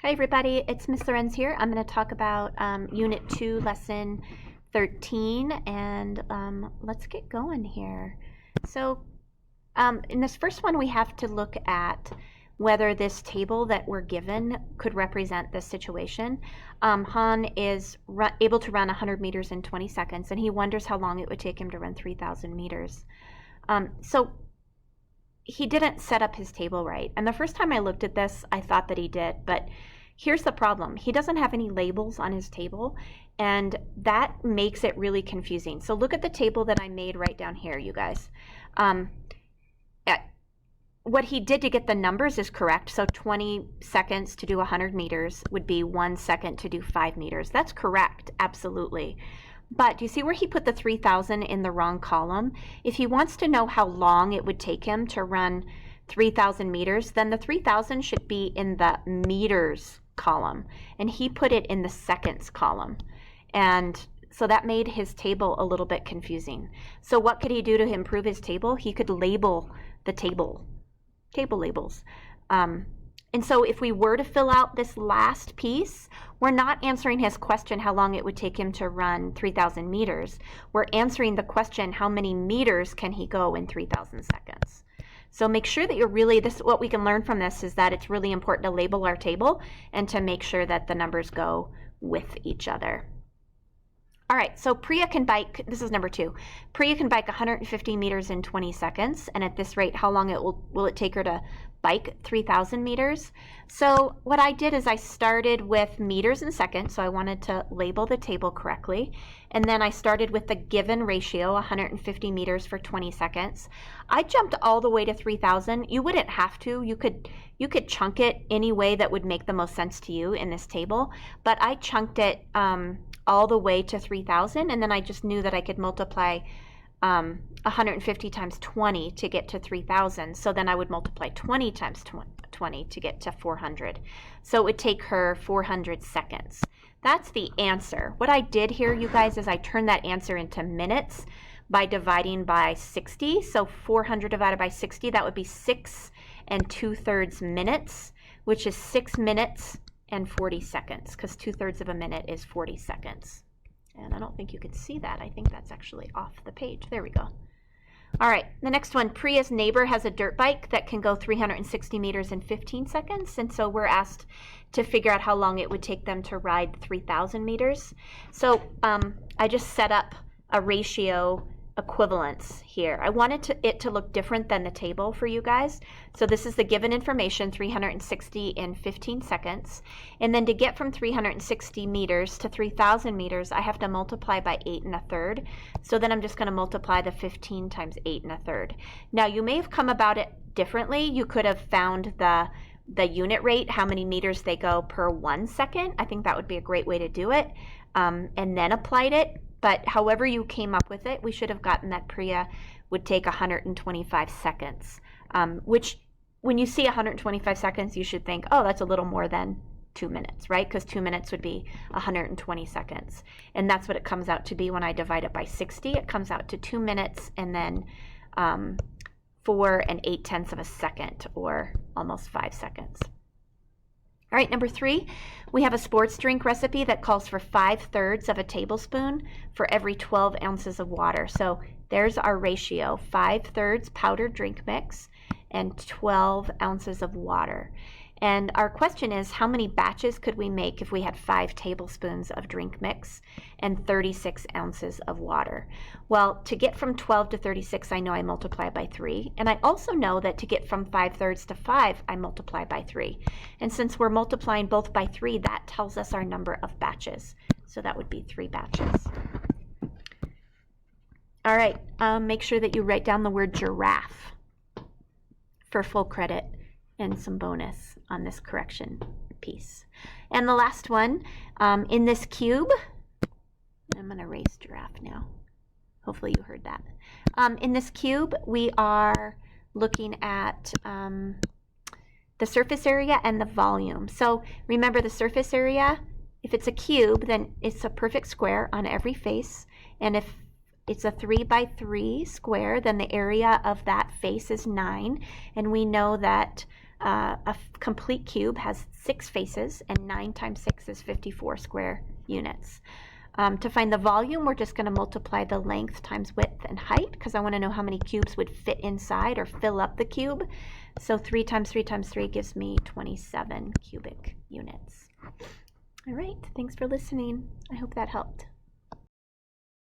Hi everybody, it's Miss Lorenz here. I'm going to talk about Unit 2, Lesson 13, and let's get going here. So in this first one, we have to look at whether this table that we're given could represent this situation. Han is able to run 100 meters in 20 seconds, and he wonders how long it would take him to run 3,000 meters. So he didn't set up his table right. And the first time I looked at this, I thought that he did, but here's the problem. He doesn't have any labels on his table, and that makes it really confusing. So look at the table that I made right down here, you guys. What he did to get the numbers is correct. So 20 seconds to do 100 meters would be 1 second to do 5 meters. That's correct, absolutely. But do you see where he put the 3,000 in the wrong column? If he wants to know how long it would take him to run 3,000 meters, then the 3,000 should be in the meters column, and he put it in the seconds column. And so that made his table a little bit confusing. So what could he do to improve his table? He could label the table labels. And so if we were to fill out this last piece, we're not answering his question how long it would take him to run 3,000 meters. We're answering the question how many meters can he go in 3,000 seconds. So make sure that you're really, what we can learn from this is that it's really important to label our table and to make sure that the numbers go with each other. All right, so Priya can bike, this is number 2. Priya can bike 150 meters in 20 seconds, and at this rate, how long will it take her to bike 3,000 meters? So what I did is I started with meters and seconds, so I wanted to label the table correctly, and then I started with the given ratio, 150 meters for 20 seconds. I jumped all the way to 3,000. You wouldn't have to. You could chunk it any way that would make the most sense to you in this table, but I chunked it all the way to 3,000, and then I just knew that I could multiply 150 times 20 to get to 3,000. So then I would multiply 20 times 20 to get to 400. So it would take her 400 seconds. That's the answer. What I did here, you guys, is I turned that answer into minutes by dividing by 60. So 400 divided by 60, that would be 6 2/3 minutes, which is 6 minutes and 40 seconds, because 2/3 of a minute is 40 seconds. And I don't think you can see that. I think that's actually off the page. There we go. All right, the next one, Priya's neighbor has a dirt bike that can go 360 meters in 15 seconds. And so we're asked to figure out how long it would take them to ride 3,000 meters. So I just set up a ratio equivalence here. I wanted it to look different than the table for you guys. So this is the given information, 360 in 15 seconds. And then to get from 360 meters to 3,000 meters, I have to multiply by 8 1/3. So then I'm just going to multiply the 15 times 8 1/3. Now you may have come about it differently. You could have found the unit rate, how many meters they go per 1 second. I think that would be a great way to do it, and then applied it. But however you came up with it, we should have gotten that Priya would take 125 seconds, which when you see 125 seconds, you should think, oh, that's a little more than 2 minutes, right? Because 2 minutes would be 120 seconds. And that's what it comes out to be when I divide it by 60. It comes out to 2 minutes and then 4 8/10 of a second, or almost 5 seconds. All right, number 3, we have a sports drink recipe that calls for 5/3 of a tablespoon for every 12 ounces of water. So there's our ratio, 5/3 powdered drink mix and 12 ounces of water. And our question is, how many batches could we make if we had 5 tablespoons of drink mix and 36 ounces of water? Well, to get from 12 to 36, I know I multiply by 3. And I also know that to get from 5/3 to 5, I multiply by 3. And since we're multiplying both by 3, that tells us our number of batches. So that would be 3 batches. All right, make sure that you write down the word giraffe for full credit and some bonus on this correction piece. And the last one, in this cube, I'm going to erase giraffe now. Hopefully you heard that. In this cube, we are looking at the surface area and the volume. So remember, the surface area, if it's a cube, then it's a perfect square on every face. And if it's a 3 by 3 square, then the area of that face is 9. And we know that complete cube has 6 faces, and 9 times 6 is 54 square units. To find the volume, we're just going to multiply the length times width and height, because I want to know how many cubes would fit inside or fill up the cube. So 3 times 3 times 3 gives me 27 cubic units. All right, thanks for listening. I hope that helped.